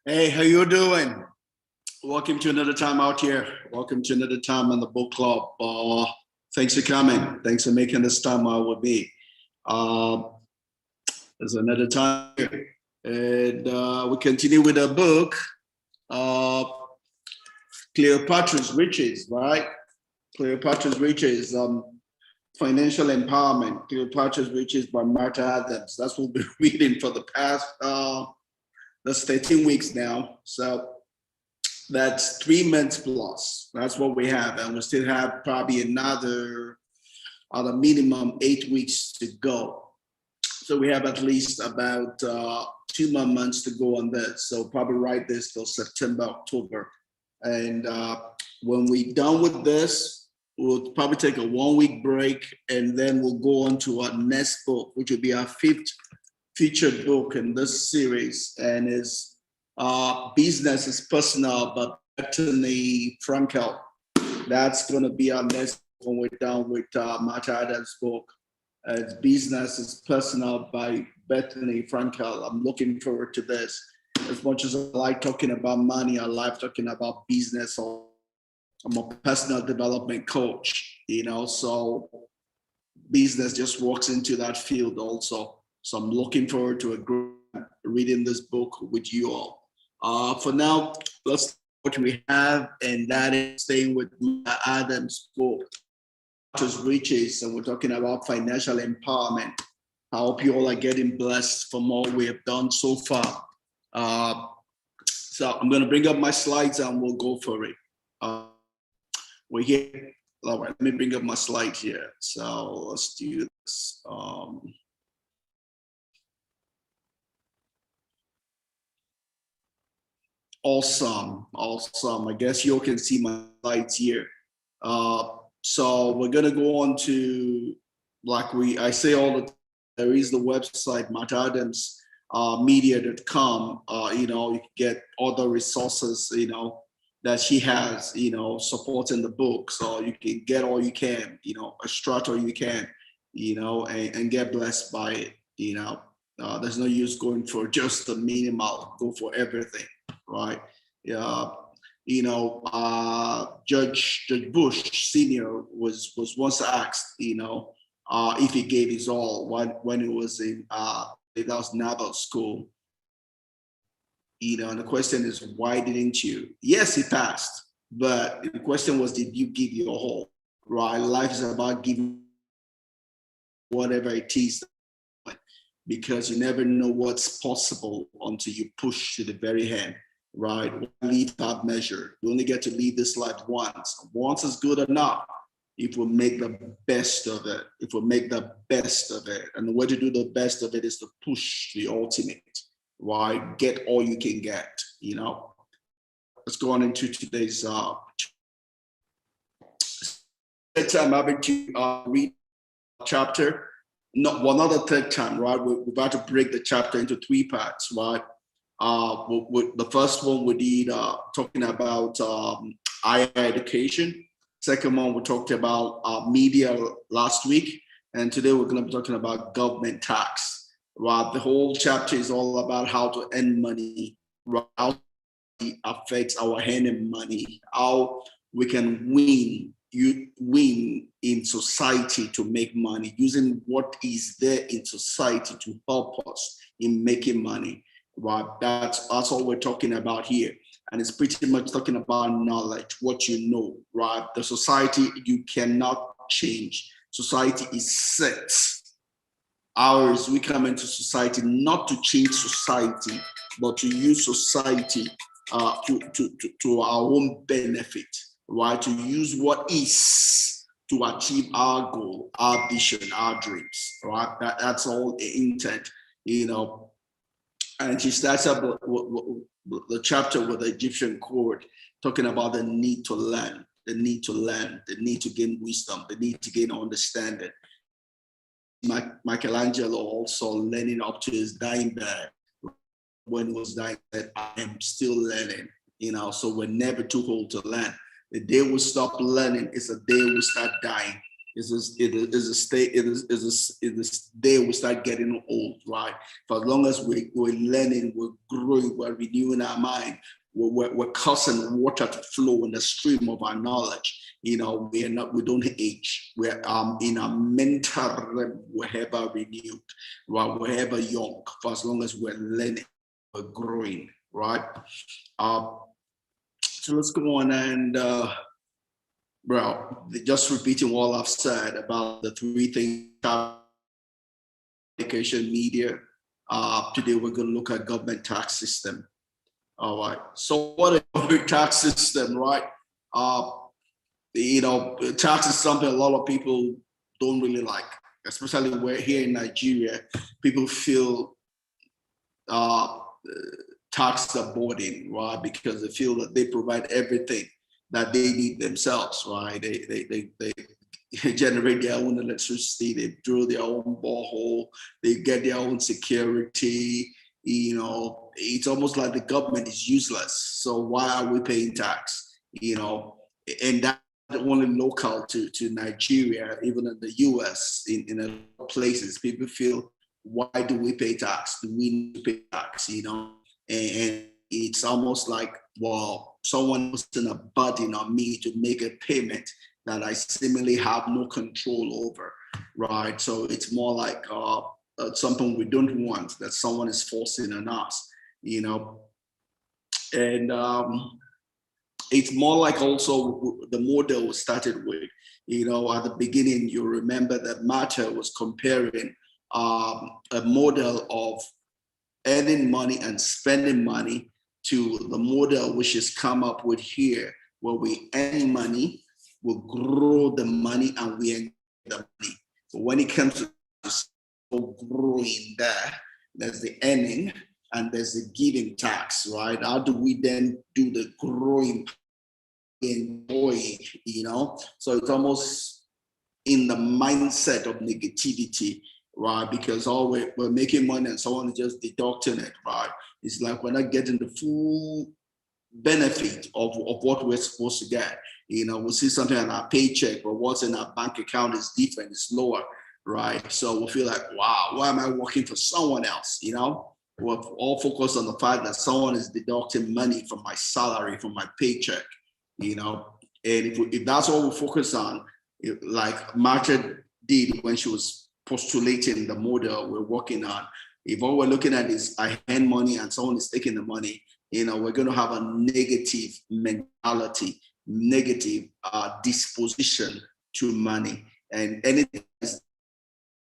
Hey, how you doing? Welcome to another time out here. Welcome to another time on the book club. Thanks for coming. Thanks for making this time out with me. Uh, there's another time here. And we continue with the book, uh, Cleopatra's Riches, right? Cleopatra's Riches, Financial Empowerment. Cleopatra's Riches by Martha Adams. That's what we've been reading for the past, that's 13 weeks now. So that's 3 months plus. That's what we have. And we still have probably another minimum 8 weeks to go. So we have at least about 2 more months to go on this. So probably write this till September, October. And when we're done with this, we'll probably take a 1 week break and then we'll go on to our next book, which will be our fifth featured book in this series, and is Business is Personal by Bethany Frankel. That's going to be our next when we're done with Martha Adams' book. It's Business is Personal by Bethany Frankel. I'm looking forward to this. As much as I like talking about money, I like talking about business. I'm a personal development coach, so business just walks into that field also. So I'm looking forward to reading this book with you all. For now, let's see what we have, and that is staying with Adam's book, Riches, and we're talking about financial empowerment. I hope you all are getting blessed from all we have done so far. So I'm going to bring up my slides and we'll go for it. We're here. All right, let me bring up my slides here. So let's do this. Awesome. I guess you all can see my slides here. So we're gonna go on to, I say all the time, there is the website marthaadamsmedia.com. You can get other resources, that she has, supporting the book. So you can get all you can, extract all you can, and get blessed by it. There's no use going for just the minimal. Go for everything. Right. Judge Bush Sr. was once asked, if he gave his all when he was in that was Naval School. And the question is, why didn't you? Yes, he passed, but the question was, did you give your all? Right. Life is about giving whatever it is, because you never know what's possible until you push to the very end. Right? Leave that measure. You only get to live this life once. Once is good enough if we make the best of it. And the way to do the best of it is to push the ultimate, right? Get all you can get, Let's go on into today's time having to read chapter. Not the third time, right? We're about to break the chapter into 3 parts, right? The first one we did talking about higher education. Second one we talked about media last week, and today we're going to be talking about government tax. Right, the whole chapter is all about how to earn money, how it affects our earning money, how we can win in society to make money, using what is there in society to help us in making money. Right, that's all we're talking about here, and it's pretty much talking about knowledge, what you know. Right, the society you cannot change. Society is set. Ours, we come into society not to change society, but to use society to our own benefit. Right, to use what is to achieve our goal, our vision, our dreams. Right, that's all intent. And she starts up the chapter with the Egyptian court, talking about the need to learn, the need to gain wisdom, the need to gain understanding. Michelangelo also learning up to his dying bed. When he was dying, said, I am still learning, so we're never too old to learn. The day we stop learning is the day we start dying. is a state, it is day we start getting old, right? For as long as we're learning, we're growing, we're renewing our mind, we're causing water to flow in the stream of our knowledge. We don't age. We're in our mental realm, we're ever renewed, right? We're ever young. For as long as we're learning, we're growing, right? So let's go on and just repeating what I've said about the three things: communication, media. Today we're going to look at government tax system. All right. So what is government tax system, right? Tax is something a lot of people don't really like, especially where here in Nigeria, people feel tax are burden, right? Because they feel that they provide everything that they need themselves, right? They generate their own electricity, they drill their own borehole, they get their own security. It's almost like the government is useless. So why are we paying tax? And that's only local to Nigeria, even in the US, in a lot of places, people feel, why do we pay tax? Do we need to pay tax? And it's almost like, well, someone putting a burden on me to make a payment that I seemingly have no control over, right? So it's more like something we don't want, that someone is forcing on us, and it's more like also the model we started with. At the beginning, you remember that Martha was comparing a model of earning money and spending money to the model which is come up with here, where we earn money, we grow the money, and we enjoy the money. But when it comes to growing, there's the earning and there's the giving tax, right? How do we then do the growing, enjoy, So it's almost in the mindset of negativity, right? Because we're making money and someone is just deducting it, right? It's like we're not getting the full benefit of what we're supposed to get. We see something on our paycheck, but what's in our bank account is different, it's lower, right? So we feel like, wow, why am I working for someone else? We're all focused on the fact that someone is deducting money from my salary, from my paycheck, and if that's all we focus on, like Martha did when she was postulating the model we're working on, if all we're looking at is I earn money and someone is taking the money, we're going to have a negative mentality, negative disposition to money, and anything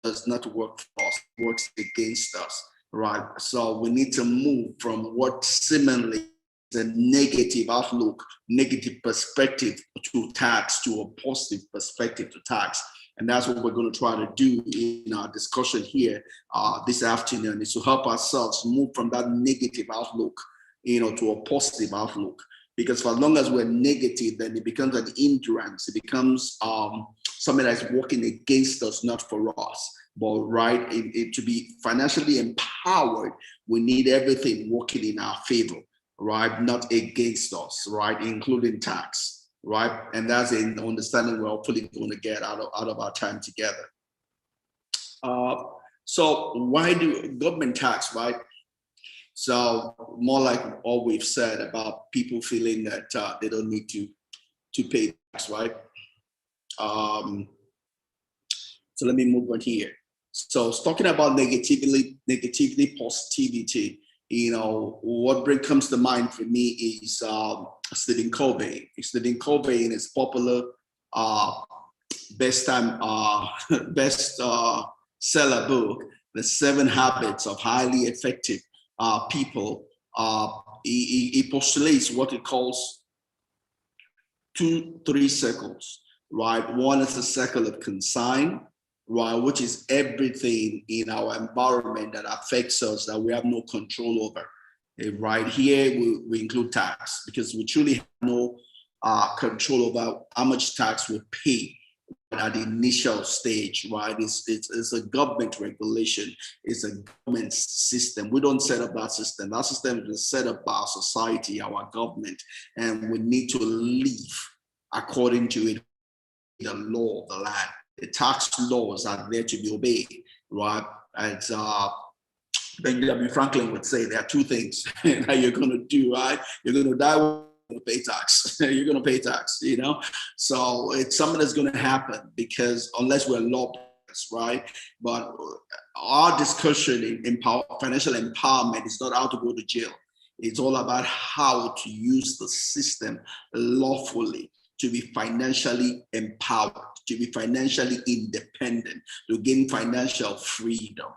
does not work for us, works against us, right? So we need to move from what seemingly is a negative outlook, negative perspective to tax, to a positive perspective to tax. And that's what we're going to try to do in our discussion here this afternoon, is to help ourselves move from that negative outlook, to a positive outlook. Because for as long as we're negative, then it becomes an hindrance. It becomes something that's working against us, not for us. But right, to be financially empowered, we need everything working in our favor, right? Not against us, right? Including tax, right? And that's an understanding we're hopefully going to get out of our time together. So why do government tax, right? So more like all we've said about people feeling that they don't need to pay tax, right? So let me move on here. So talking about negativity, positivity, what comes to mind for me is Stephen Covey. Stephen Covey in his popular best seller book, The 7 Habits of Highly Effective People, he postulates what he calls 2-3 circles, right? One is the circle of consign, right, which is everything in our environment that affects us that we have no control over. Right here, we include tax, because we truly have no control over how much tax we pay at the initial stage, right? It's a government regulation. It's a government system. We don't set up that system. That system is set up by our society, our government, and we need to live according to it, the law of the land. the tax laws are there to be obeyed, right? As Benjamin Franklin would say, there are two things that you're going to do, right? You're going to die, you're going to pay tax. You're going to pay tax, you know? So it's something that's going to happen, because unless we're lawbreakers, right? But our discussion in financial empowerment is not how to go to jail. It's all about how to use the system lawfully to be financially empowered, to be financially independent, to gain financial freedom.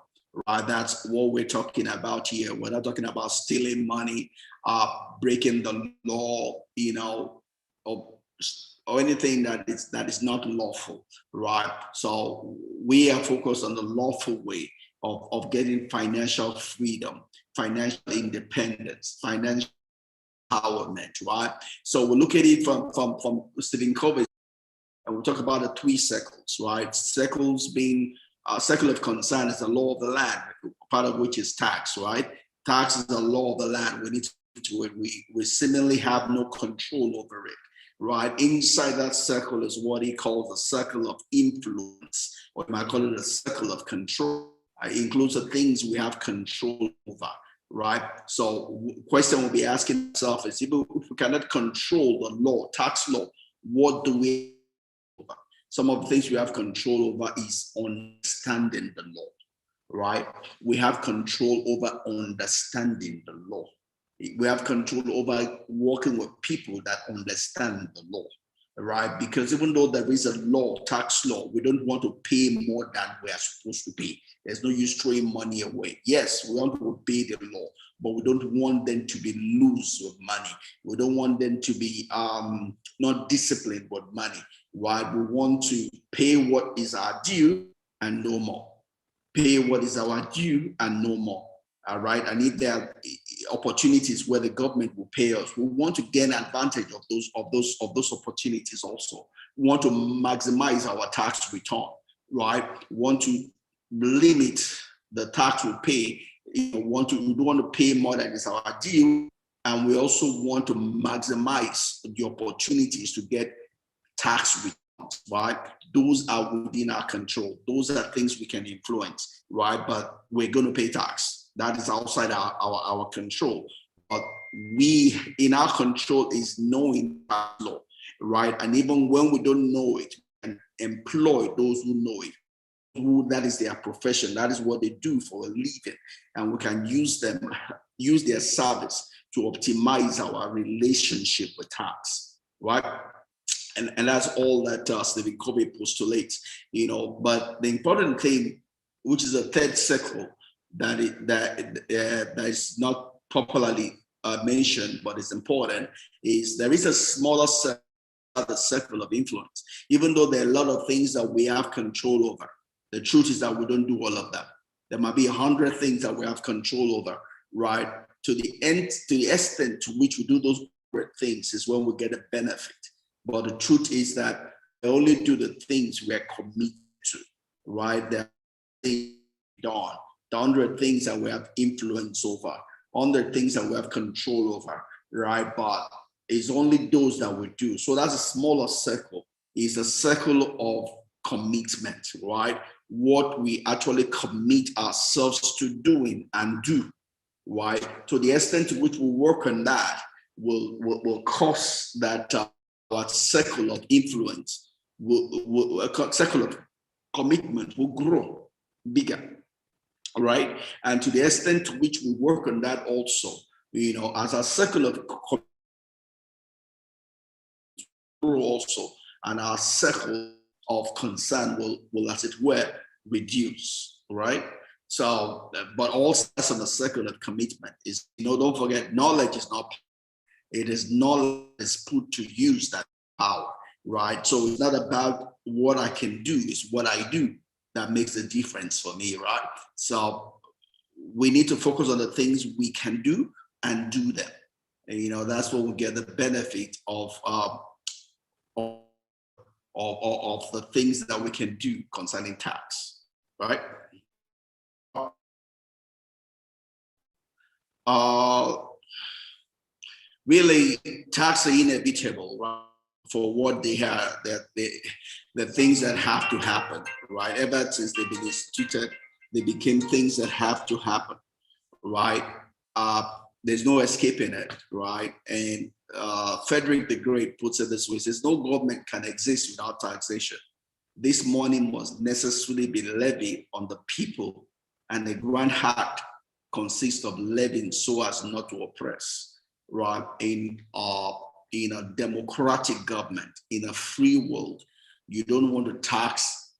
Right, that's what we're talking about here. We're not talking about stealing money, breaking the law, you know, or anything that is not lawful, right? So we are focused on the lawful way of getting financial freedom, financial independence, financial empowerment, right? So we look at it from Stephen Covey, and we talk about the three circles, right? Circles being circle of concern is the law of the land, part of which is tax, right? Tax is the law of the land. We need to do it. We seemingly have no control over it, right? Inside that circle is what he calls the circle of influence, or you might call it a circle of control. It includes the things we have control over, right? So question we'll be asking ourselves is, if we cannot control the law, tax law, what do we over? Some of the things we have control over is understanding the law, right? We have control over understanding the law. We have control over working with people that understand the law, right? Because even though there is a law, tax law, we don't want to pay more than we are supposed to pay. There's no use throwing money away. Yes, we want to obey the law, but we don't want them to be loose with money. We don't want them to be not disciplined with money. Right? We want to pay what is our due and no more. Pay what is our due and no more. All right. And if there are opportunities where the government will pay us, we want to gain advantage of those opportunities also. We want to maximize our tax return, right? We want to limit the tax we pay. We don't want to pay more than is our due, and we also want to maximize the opportunities to get tax returns, right? Those are within our control. Those are things we can influence, right? But we're going to pay tax. That is outside our control. But in our control is knowing tax law, right? And even when we don't know it, we can employ those who know it. That is their profession. That is what they do for a living. And we can use their service to optimize our relationship with tax, right? And that's all that Stephen Covey postulates, you know. But the important thing, which is a third circle that is not popularly mentioned, but it's important, is there is a smaller circle of influence. Even though there are a lot of things that we have control over, the truth is that we don't do all of them. There might be 100 things that we have control over, right? To the extent to which we do those things is when we get a benefit. But the truth is that we only do the things we are committed to, right? There are things done, the 100 things that we have influence over, 100 things that we have control over, right? But it's only those that we do. So that's a smaller circle. It's a circle of commitment, right? What we actually commit ourselves to doing and do, right? To the extent to which we work on that will cause that our circle of influence, circle of commitment will grow bigger, right? And to the extent to which we work on that also, you know, as a circle of grow also, and our circle of concern will as it were, reduce, right? So, but also that's on the circle of commitment is, you know, don't forget, knowledge is not, it is knowledge is put to use that power, right? So it's not about what I can do, it's what I do that makes a difference for me, right? So we need to focus on the things we can do and do them. And, you know, that's what we get the benefit of the things that we can do concerning tax, right? Really, tax are inevitable, right? for what they have, the things that have to happen, right? Ever since they've been instituted, they became things that have to happen, right? Uh, there's no escaping it, right? And Frederick the Great puts it this way: says, "No government can exist without taxation. This money must necessarily be levied on the people, and a grand act consists of levying so as not to oppress." Right? In a democratic government, in a free world, you don't want to tax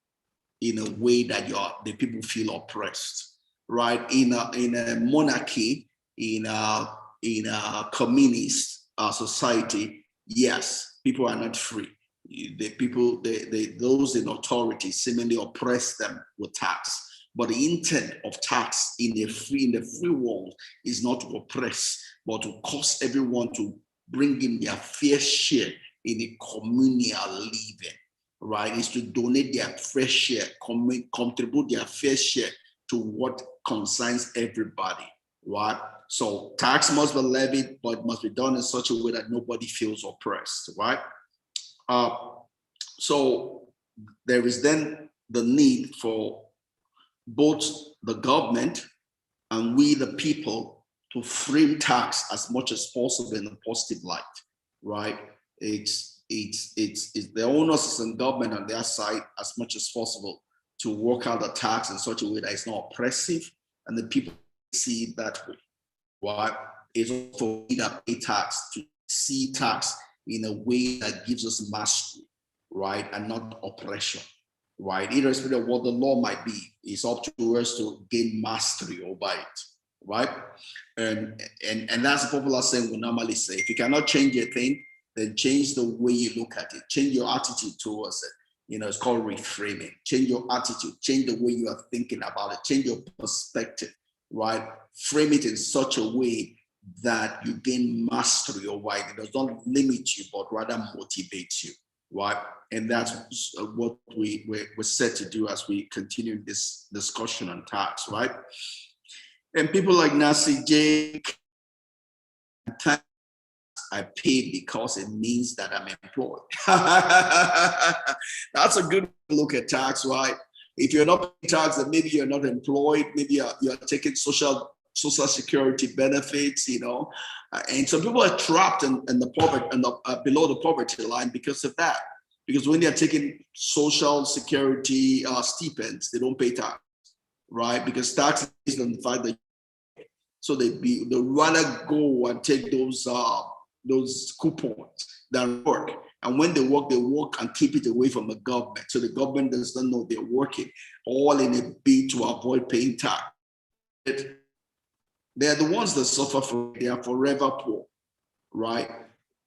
in a way that the people feel oppressed, right? In a monarchy, in a communist society, yes, people are not free. Those in authority seemingly oppress them with tax. But the intent of tax in the free world is not to oppress, but to cause everyone to bring in their fair share in a communal living, right? Is to donate their fair share, contribute their fair share to what concerns everybody, right? So tax must be levied, but it must be done in such a way that nobody feels oppressed, right? So there is then the need for both the government and we, the people, to frame tax as much as possible in a positive light, right? It's the onus and government on their side as much as possible to work out the tax in such a way that it's not oppressive and the people see it that way, right? It's also we that pay tax to see tax in a way that gives us mastery, right? And not oppression, right? Irrespective of what the law might be, it's up to us to gain mastery over it, right? And that's a popular saying we normally say: if you cannot change a thing, then change the way you look at it, change your attitude towards it. You know, it's called reframing. Change your attitude, change the way you are thinking about it, change your perspective, right? Frame it in such a way that you gain mastery over it. It does not limit you, but rather motivates you, right? And that's what we're set to do as we continue this discussion on tax, right? And people like Nancy J, I pay because it means that I'm employed. That's a good look at tax, right? If you're not paying tax, then maybe you're not employed. Maybe you're taking social security benefits, you know. And some people are trapped in the poverty and below the poverty line because of that. Because when they're taking social security stipends, they don't pay tax, right? Because tax is based on the fact that they rather go and take those coupons than work. And when they work and keep it away from the government. So the government does not know they're working, all in a bid to avoid paying tax. They're the ones that suffer they are forever poor, right?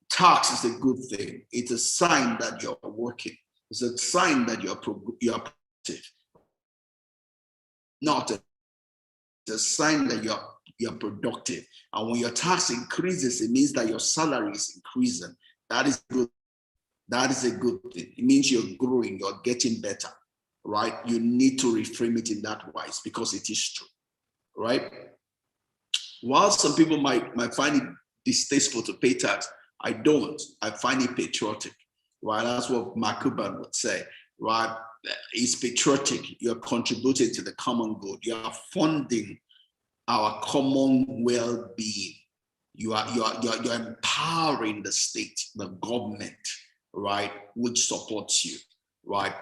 Tax is a good thing. It's a sign that you're working. It's a sign that you're productive. Not it's a sign that you're productive. And when your tax increases, it means that your salary is increasing. That is good. That is a good thing. It means you're growing, you're getting better, right? You need to reframe it in that wise because it is true, right? While some people might find it distasteful to pay tax, I don't. I find it patriotic, right? That's what Mark Cuban would say, right? It's patriotic. You're contributing to the common good. You are funding our common well-being. You're empowering the state, the government, right, which supports you, right?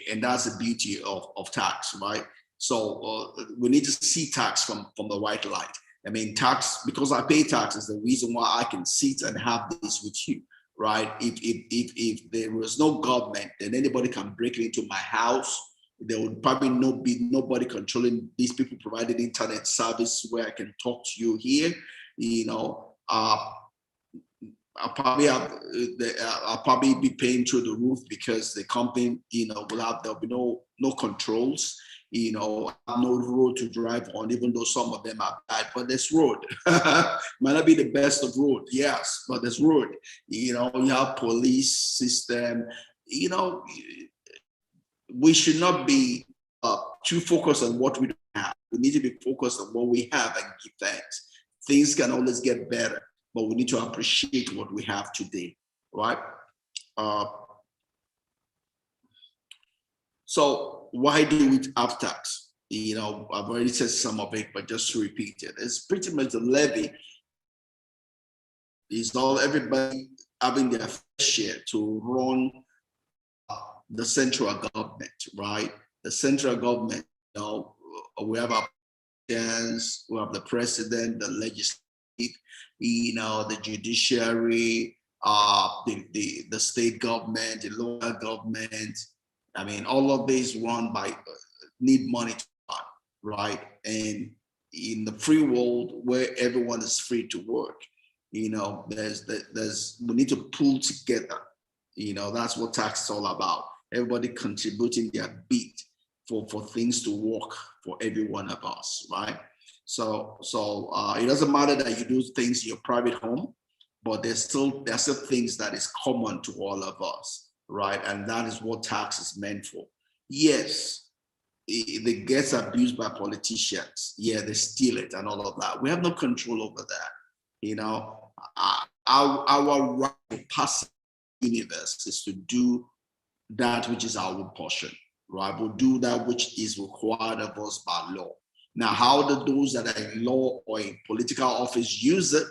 And that's the beauty of tax, right? So we need to see tax from the right light. I mean, tax, because I pay tax, is the reason why I can sit and have this with you, right? If there was no government, then anybody can break into my house. There would probably not be nobody controlling these people providing internet service where I can talk to you here. You know, I'll probably be paying through the roof because the company, you know, there'll be no controls. You know, no road to drive on, even though some of them are bad, but there's road. Might not be the best of road, yes, but there's road. You know, you have police system. You know, we should not be too focused on what we don't have. We need to be focused on what we have and give thanks. Things can always get better, but we need to appreciate what we have today, right? So why do we have tax? You know, I've already said some of it, but just to repeat it, it's pretty much the levy. It's all everybody having their share to run the central government, right? The central government, you know, we have our presidents, we have the president, the legislative, you know, the judiciary, the state government, the local government. I mean, all of these run by need money to run, right? And in the free world where everyone is free to work, you know, we need to pull together. You know, that's what tax is all about. Everybody contributing their bit for things to work for every one of us, right? So it doesn't matter that you do things in your private home, but there's still things that is common to all of us, right? And that is what tax is meant for. Yes, it gets abused by politicians. Yeah, they steal it and all of that. We have no control over that. You know, our right to pass universe is to do that which is our portion, right? We'll do that which is required of us by law. Now, how do those that are in law or in political office use it?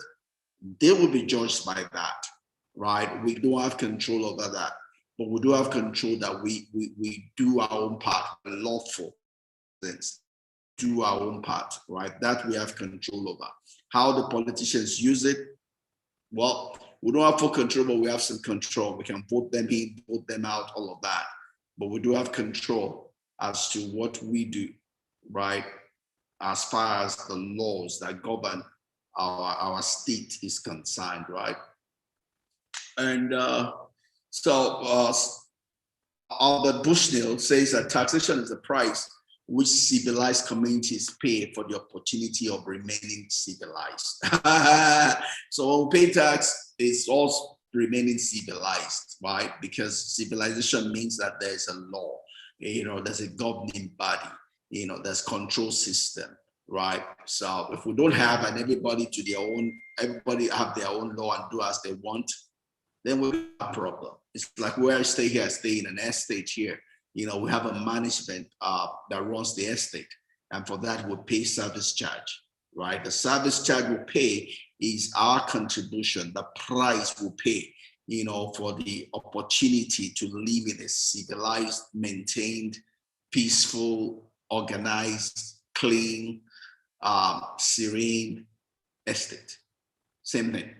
They will be judged by that, right? We don't have control over that, but we do have control that we do our own part, lawful things, do our own part, right? That we have control over. How the politicians use it, well, we don't have full control, but we have some control. We can vote them in, vote them out, all of that. But we do have control as to what we do, right? As far as the laws that govern our state is concerned, right? And Albert Bushnell says that taxation is the price which civilized communities pay for the opportunity of remaining civilized. So when we pay tax, it's also remaining civilized, right? Because civilization means that there's a law, you know, there's a governing body, you know, there's control system, right? So if we don't have and everybody have their own law and do as they want, then we have a problem. It's like where I stay here, I stay in an estate here. You know, we have a management that runs the estate, and for that we pay service charge, right? The service charge we pay is our contribution, the price we pay, you know, for the opportunity to live in a civilized, maintained, peaceful, organized, clean, serene estate. Same thing,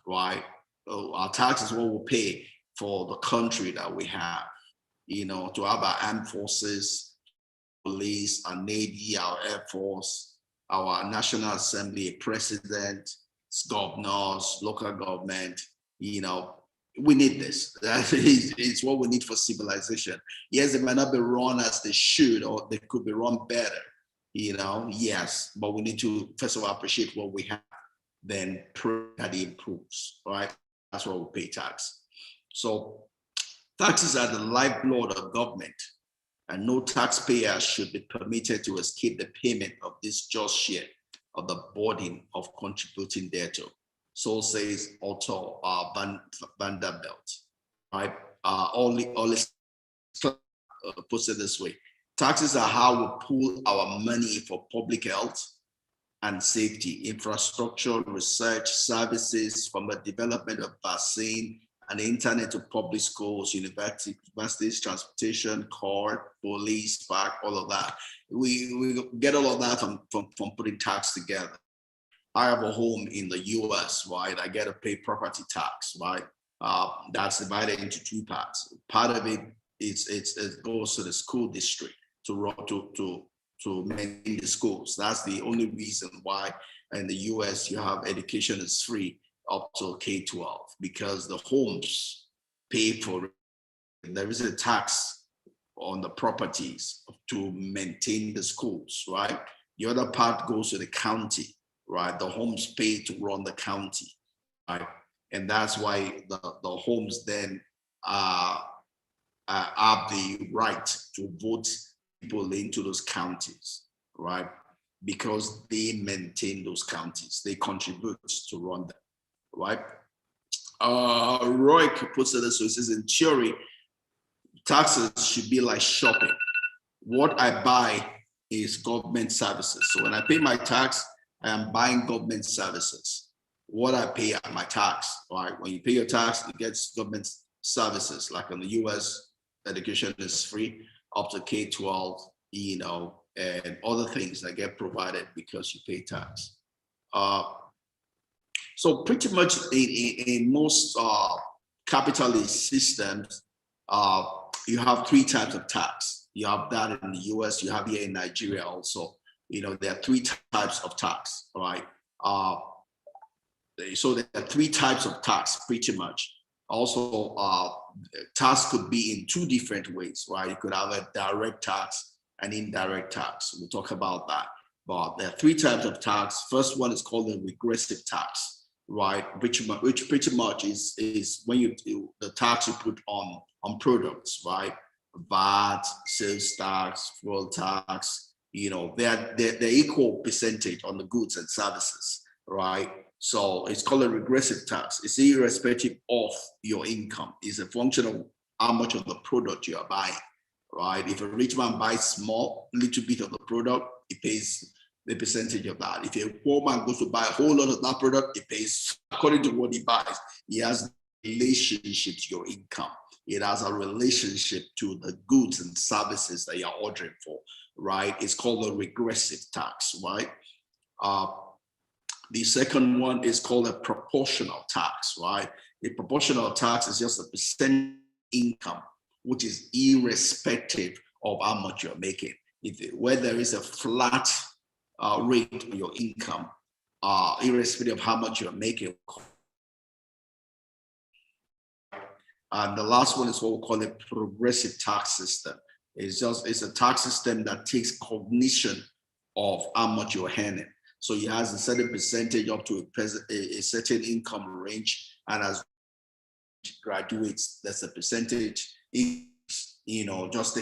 right? Our tax is what we pay for the country that we have, you know, to have our armed forces, police, our Navy, our Air Force, our National Assembly, president, governors, local government, you know, we need this. It's what we need for civilization. Yes, they might not be run as they should, or they could be run better, you know, yes, but we need to first of all appreciate what we have, then pray that it improves, right? That's why we pay tax. So taxes are the lifeblood of government, and no taxpayer should be permitted to escape the payment of this just share of the burden of contributing thereto. So says Otto Vanderbilt, right? Only puts it this way: taxes are how we pool our money for public health and safety, infrastructure, research, services, from the development of vaccine and internet to public schools, universities, transportation, court, police, park, all of that. We get all of that from putting tax together. I have a home in the US, right? I get to pay property tax, right? That's divided into two parts. Part of it it goes to the school district to maintain the schools. That's the only reason why in the US you have education is free up to K-12, because the homes pay for it. There is a tax on the properties to maintain the schools, right? The other part goes to the county, right? The homes pay to run the county, right? And that's why the homes then have the right to vote people into those counties, right? Because they maintain those counties, they contribute to run them, right? ROIC puts it this way, it says in theory, taxes should be like shopping. What I buy is government services. So when I pay my tax, I am buying government services. What I pay at my tax, right? When you pay your tax, it gets government services. Like in the US, education is free up to K-12, you know, and other things that get provided because you pay tax. So pretty much in most capitalist systems, you have three types of tax. You have that in the US, you have here in Nigeria also. You know, there are three types of tax, right? So there are three types of tax pretty much. Also, tax could be in two different ways, right? You could have a direct tax and indirect tax. We'll talk about that. But there are three types of tax. First one is called the regressive tax, right? Which pretty much is when you the tax you put on products, right? VAT, sales tax, fuel tax, you know, they're equal percentage on the goods and services, right? So it's called a regressive tax. It's irrespective of your income. It's a function of how much of the product you are buying, right? If a rich man buys small, little bit of the product, he pays the percentage of that. If a poor man goes to buy a whole lot of that product, he pays according to what he buys. He has a relationship to your income. It has a relationship to the goods and services that you're ordering for, right? It's called a regressive tax, right? The second one is called a proportional tax, right? A proportional tax is just a percent income, which is irrespective of how much you're making. Where there is a flat rate on your income, irrespective of how much you're making. And the last one is what we call a progressive tax system. It's a tax system that takes cognition of how much you're earning. So it has a certain percentage up to a certain income range, and as graduates, there's a percentage, you know, just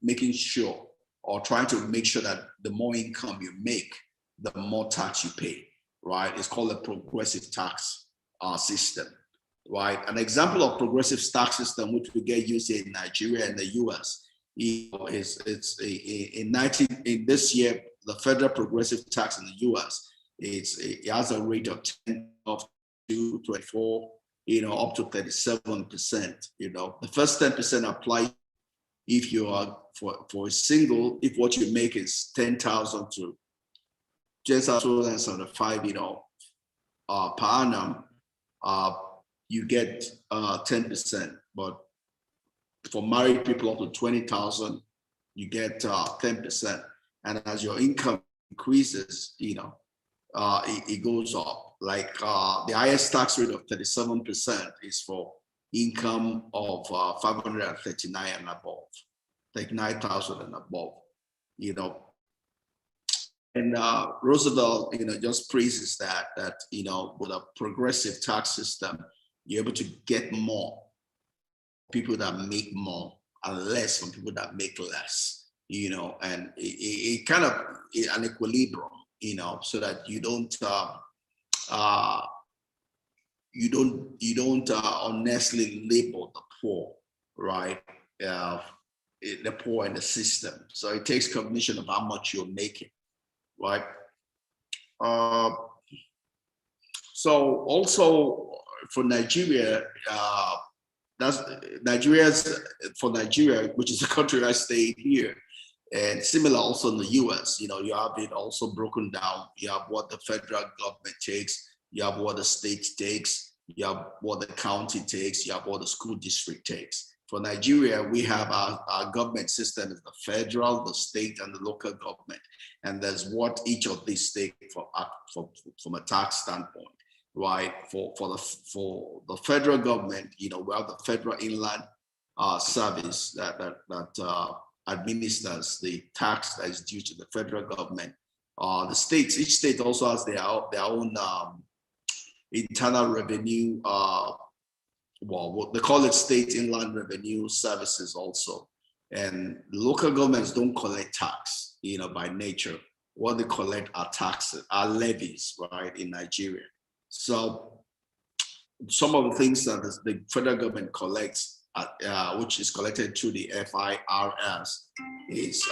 making sure or trying to make sure that the more income you make, the more tax you pay, right? It's called a progressive tax system, right? An example of progressive tax system, which we get used in Nigeria and the US, is in this year, the federal progressive tax in the US, it has a rate of 10 up to 24, you know, up to 37%. You know, the first 10% apply if you are for a single, if what you make is 10,000 to just 275, you know, per annum, you get 10%. But for married people up to 20,000, you get 10%. And as your income increases, you know, it goes up. Like the highest tax rate of 37% is for income of 539 and above, like 9,000 and above, you know. And Roosevelt, you know, just praises that, you know, with a progressive tax system, you're able to get more people that make more and less from people that make less. You know, and it kind of an equilibrium, you know, so that you don't unnecessarily label the poor, right? The poor in the system. So it takes cognition of how much you're making, right? So also for Nigeria, for Nigeria, which is the country I stay here. And similar also in the US, you know, you have it also broken down. You have what the federal government takes, you have what the state takes, you have what the county takes, you have what the school district takes. For Nigeria, we have our government system is the federal, the state, and the local government. And there's what each of these take from a tax standpoint, right? For the federal government, you know, we have the Federal Inland Service that administers the tax that is due to the federal government. The states, each state also has their own internal revenue, well, they call it state inland revenue services also. And local governments don't collect tax, you know, by nature. What they collect are taxes, are levies, right, in Nigeria. So some of the things that the federal government collects, which is collected through the FIRS, is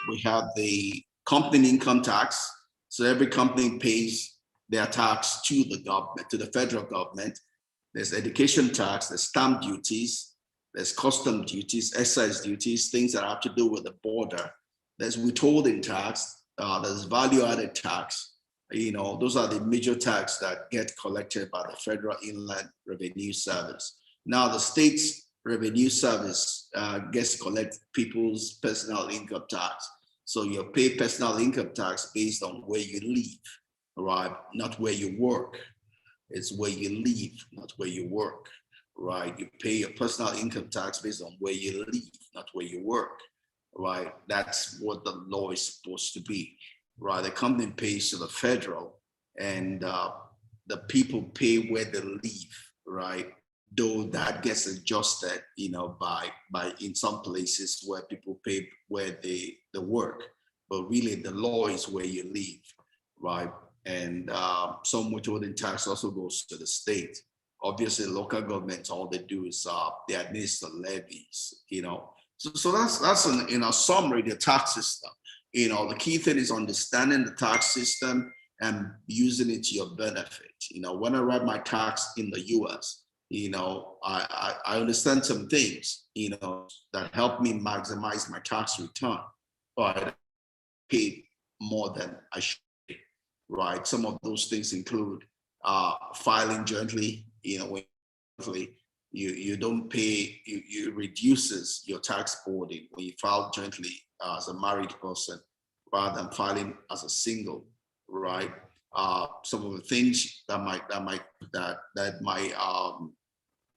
we have the company income tax. So every company pays their tax to the government, to the federal government. There's education tax, there's stamp duties, there's custom duties, excise duties, things that have to do with the border. There's withholding tax, there's value added tax. Those are the major tax that get collected by the Federal Inland Revenue Service. Now, the state's revenue service gets collect people's personal income tax. So you pay personal income tax based on where you live, right? Not where you work. It's where you live, not where you work, right? You pay your personal income tax based on where you live, not where you work, right? That's what the law is supposed to be, right? The company pays to the federal, and the people pay where they live, right? Though that gets adjusted, by in some places where people pay where they work, but really the law is where you live, right? And some withholding tax also goes to the state. Obviously, local governments, all they do is they administer levies, So that's in a summary, the tax system. The key thing is understanding the tax system and using it to your benefit. When I write my tax in the US, I understand some things, that help me maximize my tax return, but I pay more than I should, right? Some of those things include filing jointly, you don't pay, you reduces your tax burden when you file jointly as a married person rather than filing as a single, right? Some of the things that might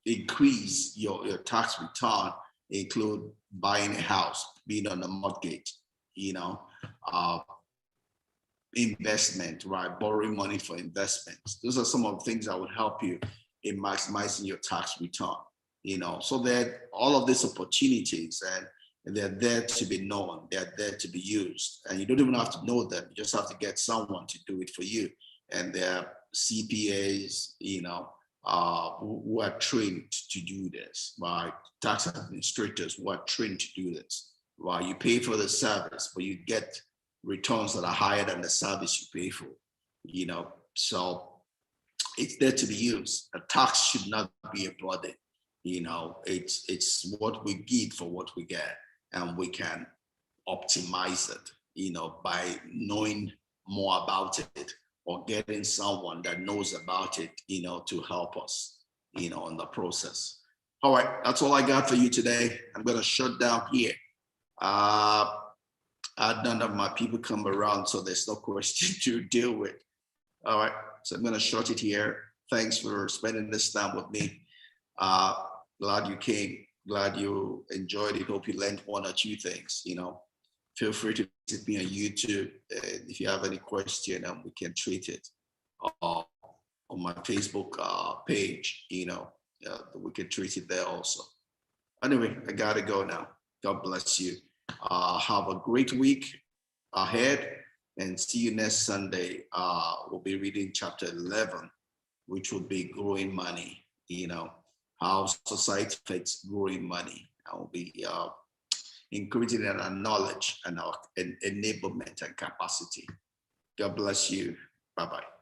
increase your tax return include buying a house, being on a mortgage, investment, right? Borrowing money for investments. Those are some of the things that would help you in maximizing your tax return, So that all of these opportunities, and they're there to be known, they're there to be used. And you don't even have to know them, you just have to get someone to do it for you. And they're CPAs, who are trained to do this, right? Tax administrators who are trained to do this, right? You pay for the service, but you get returns that are higher than the service you pay for, So it's there to be used. A tax should not be a burden, it's what we get for what we get, and we can optimize it, by knowing more about it, or getting someone that knows about it, to help us, in the process. All right, that's all I got for you today. I'm going to shut down here. None of my people come around, so there's no question to deal with. All right, so I'm going to shut it here. Thanks for spending this time with me. Glad you came. Glad you enjoyed it. Hope you learned one or two things, Feel free to visit me on YouTube if you have any question, and we can treat it on my Facebook page. We can treat it there also. Anyway, I gotta go now. God bless you. Have a great week ahead, and see you next Sunday. We'll be reading chapter 11, which will be growing money. How society affects growing money. I will be increasing in our knowledge and our enablement and capacity. God bless you. Bye-bye.